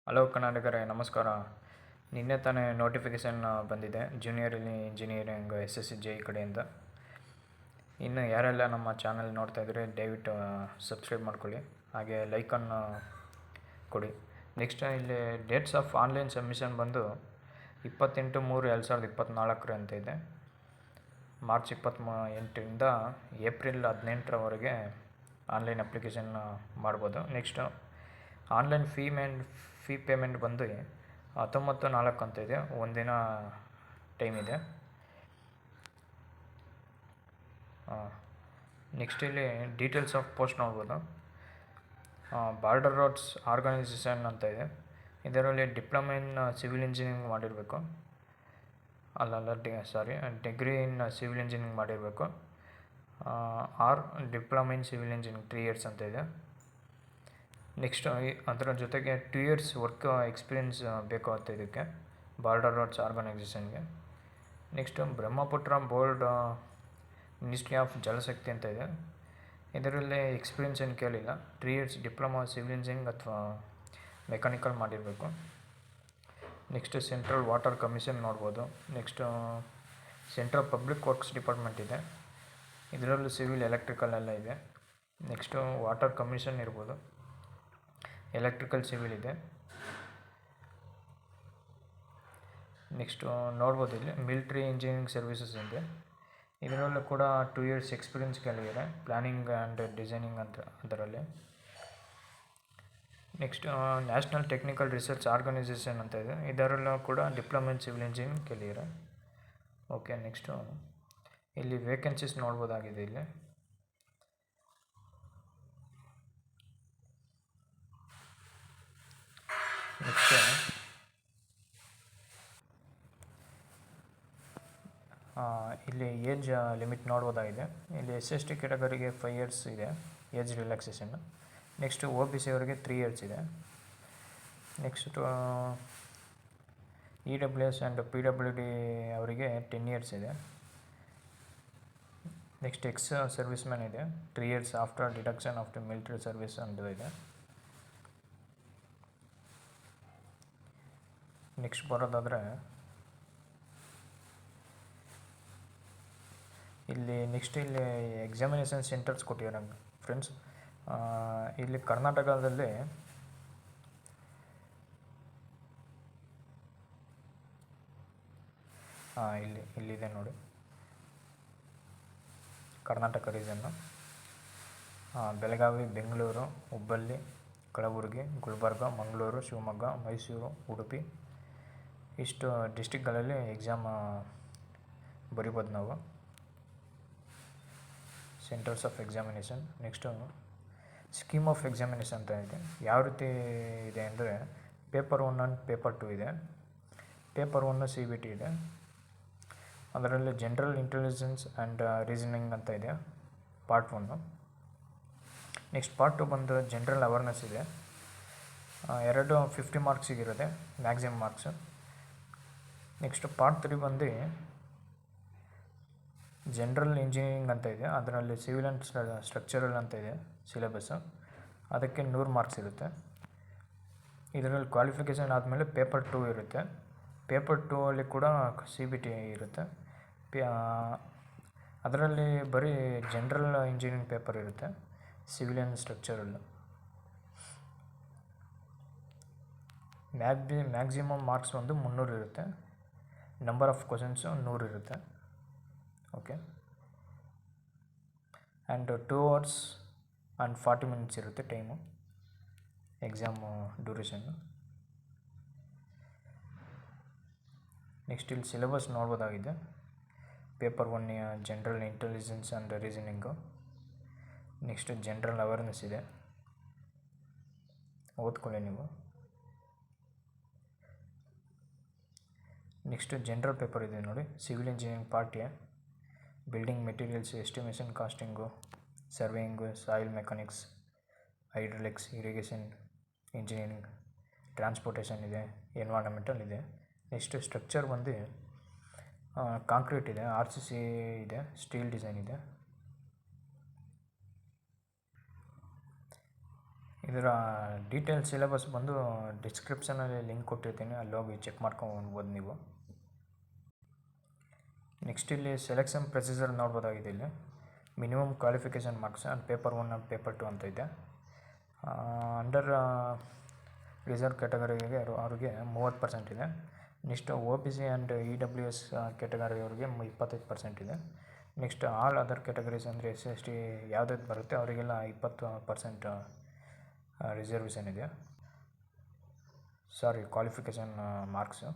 Hello ಕರ್ನಾಟಕರೇ, ನಮಸ್ಕಾರ. ನಿನ್ನೆ ತಾನೇ ನೋಟಿಫಿಕೇಷನ್ ಬಂದಿದೆ ಜೂನಿಯರ್ ಇಂಜಿನಿಯರಿಂಗ್ SSC JEE ಕಡೆಯಿಂದ. ಇನ್ನು ಯಾರೆಲ್ಲ ನಮ್ಮ ಚಾನಲ್ ನೋಡ್ತಾ ಇದ್ದರೆ ದಯವಿಟ್ಟು ಸಬ್ಸ್ಕ್ರೈಬ್ ಮಾಡ್ಕೊಳ್ಳಿ, ಹಾಗೆ ಲೈಕನ್ನು ಕೊಡಿ. ನೆಕ್ಸ್ಟ್ ಇಲ್ಲಿ ಡೇಟ್ಸ್ ಆಫ್ ಆನ್ಲೈನ್ ಸಬ್ಮಿಷನ್ ಬಂದು 28/3/2024 ಅಂತ ಇದೆ. ಮಾರ್ಚ್ 28ರಿಂದ ಏಪ್ರಿಲ್ 18ರವರೆಗೆ ಆನ್ಲೈನ್ ಅಪ್ಲಿಕೇಶನ್ ಮಾಡ್ಬೋದು. ನೆಕ್ಸ್ಟು ಆನ್ಲೈನ್ ಫೀ ಪೇಮೆಂಟ್ ಬಂದು 19/4 ಅಂತ ಇದೆ, ಒಂದಿನ ಟೈಮ್ ಇದೆ. ನೆಕ್ಸ್ಟ್ ಇಲ್ಲಿ ಡೀಟೇಲ್ಸ್ ಆಫ್ ಪೋಸ್ಟ್ ನೋಡ್ಬೋದು. ಬಾರ್ಡರ್ ರೋಡ್ಸ್ ಆರ್ಗನೈಸೇಷನ್ ಅಂತ ಇದೆ. ಇದರಲ್ಲಿ ಡಿಪ್ಲೊಮಾ ಇನ್ ಸಿವಿಲ್ ಇಂಜಿನಿಯರಿಂಗ್ ಮಾಡಿರಬೇಕು, ಡಿಗ್ರಿ ಇನ್ ಸಿವಿಲ್ ಇಂಜಿನಿಯರಿಂಗ್ ಮಾಡಿರಬೇಕು, R diploma in civil engineering 3 years ಅಂತ ಇದೆ. ನೆಕ್ಸ್ಟ್ ಅದರ ಜೊತೆಗೆ 2 years ವರ್ಕ್ ಎಕ್ಸ್ಪೀರಿಯನ್ಸ್ ಬೇಕು ಅಂತ ಇದಕ್ಕೆ ಬಾರ್ಡರ್ ರೋಡ್ಸ್ ಆರ್ಗನೈಸೇಷನ್ಗೆ. Next Brahmaputra board ministry of Jal Shakti ಅಂತ ಇದೆ. ಇದರಲ್ಲಿ ಎಕ್ಸ್ಪೀರಿಯನ್ಸ್ ಏನು ಕೇಳಿಲ್ಲ. 3 years ಡಿಪ್ಲೊಮಾ ಸಿವಿಲ್ ಇಂಜಿನಿಯರಿಂಗ್ ಅಥವಾ ಮೆಕ್ಯಾನಿಕಲ್ ಮಾಡಿರಬೇಕು. ನೆಕ್ಸ್ಟ್ ಸೆಂಟ್ರಲ್ ವಾಟರ್ ಕಮಿಷನ್ ನೋಡ್ಬೋದು. Next central public works department ಇದೆ, ಇದರಲ್ಲೂ ಸಿವಿಲ್ ಎಲೆಕ್ಟ್ರಿಕಲ್ ಎಲ್ಲ ಇದೆ. ನೆಕ್ಸ್ಟು ವಾಟರ್ ಕಮಿಷನ್ ಇರ್ಬೋದು, ಎಲೆಕ್ಟ್ರಿಕಲ್ ಸಿವಿಲ್ ಇದೆ. ನೆಕ್ಸ್ಟು ನೋಡ್ಬೋದು ಇಲ್ಲಿ ಮಿಲಿಟ್ರಿ ಇಂಜಿನಿಯರಿಂಗ್ ಸರ್ವಿಸಸ್ ಇದೆ. ಇದರಲ್ಲೂ ಕೂಡ 2 years ಎಕ್ಸ್ಪೀರಿಯನ್ಸ್ ಕೇಳಿದ್ದಾರೆ, ಪ್ಲ್ಯಾನಿಂಗ್ ಆ್ಯಂಡ್ ಡಿಸೈನಿಂಗ್ ಅಂತ ಅದರಲ್ಲಿ. Next national technical research organisation ಅಂತ ಇದೆ, ಇದರಲ್ಲೂ ಕೂಡ ಡಿಪ್ಲೊಮಾ ಇನ್ ಸಿವಿಲ್ ಇಂಜಿನಿಯರಿಂಗ್ ಕೇಳಿದ್ದಾರೆ. ಓಕೆ, ನೆಕ್ಸ್ಟು ಇಲ್ಲಿ ವೇಕೆನ್ಸೀಸ್ ನೋಡ್ಬೋದಾಗಿದೆ. ಇಲ್ಲಿ ನೆಕ್ಸ್ಟ್ ಇಲ್ಲಿ ಏಜ್ ಲಿಮಿಟ್ ನೋಡ್ಬೋದಾಗಿದೆ. ಇಲ್ಲಿ SST ಕ್ಯಾಟಗರಿಗೆ 5 years ಇದೆ ಏಜ್ ರಿಲ್ಯಾಕ್ಸೇಷನ್. ನೆಕ್ಸ್ಟು OBC ಅವರಿಗೆ 3 years ಇದೆ. ನೆಕ್ಸ್ಟು EWS ಆ್ಯಂಡ್ PWD ಅವರಿಗೆ 10 years ಇದೆ. ನೆಕ್ಸ್ಟ್ ಎಕ್ಸ್ ಸರ್ವಿಸ್ ಮ್ಯಾನ್ ಇದೆ, 3 years after deduction of the military service ಅಂತ ಇದೆ. ನೆಕ್ಸ್ಟ್ ಬರೋದಾದರೆ ಇಲ್ಲಿ ಎಕ್ಸಾಮಿನೇಷನ್ ಸೆಂಟರ್ಸ್ ಕೊಟ್ಟಿದ್ದಾರೆ ಫ್ರೆಂಡ್ಸ್. ಇಲ್ಲಿ ಕರ್ನಾಟಕದಲ್ಲಿ ಇಲ್ಲಿದೆ ನೋಡಿ, ಕರ್ನಾಟಕ ರೀಜನ್ನು ಬೆಳಗಾವಿ, ಬೆಂಗಳೂರು, ಹುಬ್ಬಳ್ಳಿ, ಕಲಬುರಗಿ, ಗುಲ್ಬರ್ಗ, ಮಂಗಳೂರು, ಶಿವಮೊಗ್ಗ, ಮೈಸೂರು, ಉಡುಪಿ, ಇಷ್ಟು ಡಿಸ್ಟಿಕ್ಗಳಲ್ಲಿ ಎಕ್ಸಾಮ್ ಬರಿಬೋದು ನಾವು, centres of examination. Next scheme of examination ಅಂತ ಇದೆ. ಯಾವ ರೀತಿ ಇದೆ ಅಂದರೆ ಪೇಪರ್ 1 ಆ್ಯಂಡ್ ಪೇಪರ್ 2 ಇದೆ. ಪೇಪರ್ 1 CBT ಇದೆ, ಅದರಲ್ಲಿ ಜನರಲ್ ಇಂಟೆಲಿಜೆನ್ಸ್ ಆ್ಯಂಡ್ ರೀಸನಿಂಗ್ ಅಂತ ಇದೆ ಪಾರ್ಟ್ 1. ನೆಕ್ಸ್ಟ್ ಪಾರ್ಟ್ 2 ಬಂದು ಜನರಲ್ ಅವೇರ್ನೆಸ್ ಇದೆ, 50 ಮಾರ್ಕ್ಸಿಗಿರುತ್ತೆ ಮ್ಯಾಕ್ಸಿಮಮ್ ಮಾರ್ಕ್ಸು. ನೆಕ್ಸ್ಟ್ ಪಾರ್ಟ್ 3 ಬಂದು ಜನರಲ್ ಇಂಜಿನಿಯರಿಂಗ್ ಅಂತ ಇದೆ, ಅದರಲ್ಲಿ ಸಿವಿಲ್ ಆ್ಯಂಡ್ ಸ್ಟ್ರಕ್ಚರಲ್ ಅಂತ ಇದೆ ಸಿಲೆಬಸ್ಸು, ಅದಕ್ಕೆ 100 ಮಾರ್ಕ್ಸ್ ಇರುತ್ತೆ. ಇದರಲ್ಲಿ ಕ್ವಾಲಿಫಿಕೇಷನ್ ಆದಮೇಲೆ ಪೇಪರ್ 2 ಇರುತ್ತೆ. ಪೇಪರ್ 2 ಅಲ್ಲಿ ಕೂಡ CBT ಇರುತ್ತೆ. ಅದರಲ್ಲಿ ಬರೀ ಜನರಲ್ ಇಂಜಿನಿಯರಿಂಗ್ ಪೇಪರ್ ಇರುತ್ತೆ, civil and structural. Maximum marks ಒಂದು 300 ಇರುತ್ತೆ, ನಂಬರ್ ಆಫ್ ಕ್ವಶನ್ಸು 100 ಇರುತ್ತೆ. Okay, and 2 hours and 40 minutes ಇರುತ್ತೆ ಟೈಮು ಎಕ್ಸಾಮು ಡ್ಯೂರೇಷನ್ನು. ನೆಕ್ಸ್ಟ್ ಇಲ್ಲಿ ಸಿಲೆಬಸ್ ನೋಡ್ಬೋದಾಗಿದೆ. Paper 1 general intelligence and reasoning. Next general awareness ಇದೆ, ಓದ್ಕೊಳ್ಳಿ ನೀವು. ನೆಕ್ಸ್ಟ್ ಜನರಲ್ ಪೇಪರ್ ಇದೆ ನೋಡಿ, civil engineering part A, building materials, estimation, costing, surveying, soil mechanics, hydraulics, irrigation engineering, transportation ಇದೆ, environmental ಇದೆ. Next structure ಬಂದು ಕಾಂಕ್ರೀಟ್ ಇದೆ, RCC ಇದೆ, ಸ್ಟೀಲ್ ಡಿಸೈನ್ ಇದೆ. ಇದರ ಡೀಟೇಲ್ ಸಿಲೆಬಸ್ ಬಂದು ಡಿಸ್ಕ್ರಿಪ್ಷನಲ್ಲಿ ಲಿಂಕ್ ಕೊಟ್ಟಿರ್ತೀನಿ, ಅಲ್ಲಿ ಹೋಗಿ ಚೆಕ್ ಮಾಡ್ಕೊಬೋದು ನೀವು. ನೆಕ್ಸ್ಟ್ ಇಲ್ಲಿ ಸೆಲೆಕ್ಷನ್ ಪ್ರೊಸೀಜರ್ ನೋಡ್ಬೋದಾಗಿದೆ. ಇಲ್ಲಿ minimum qualification marks and paper 1 and paper 2 ಅಂತ ಇದೆ. ಅಂಡರ್ ರಿಸರ್ವ್ ಕ್ಯಾಟಗರಿಗೆ ಅವ್ರಿಗೆ 30% ಇದೆ. Next OBC and EWS category ಅವ್ರಿಗೆ 25% ಇದೆ. ನೆಕ್ಸ್ಟ್ ಆಲ್ ಅದರ್ ಕ್ಯಾಟಗರೀಸ್ ಅಂದರೆ SC ST ಯಾವ್ದು ಬರುತ್ತೆ ಅವರಿಗೆಲ್ಲ 20% ರಿಸರ್ವೇಷನ್ ಇದೆ. Qualification marks.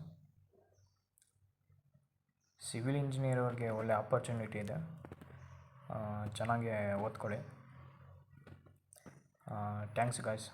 ಸಿವಿಲ್ ಇಂಜಿನಿಯರ್ ಅವ್ರಿಗೆ ಒಳ್ಳೆ ಆಪರ್ಚುನಿಟಿ ಇದೆ, ಚೆನ್ನಾಗಿ ಓದ್ಕೊಳ್ಳಿ. Thanks guys.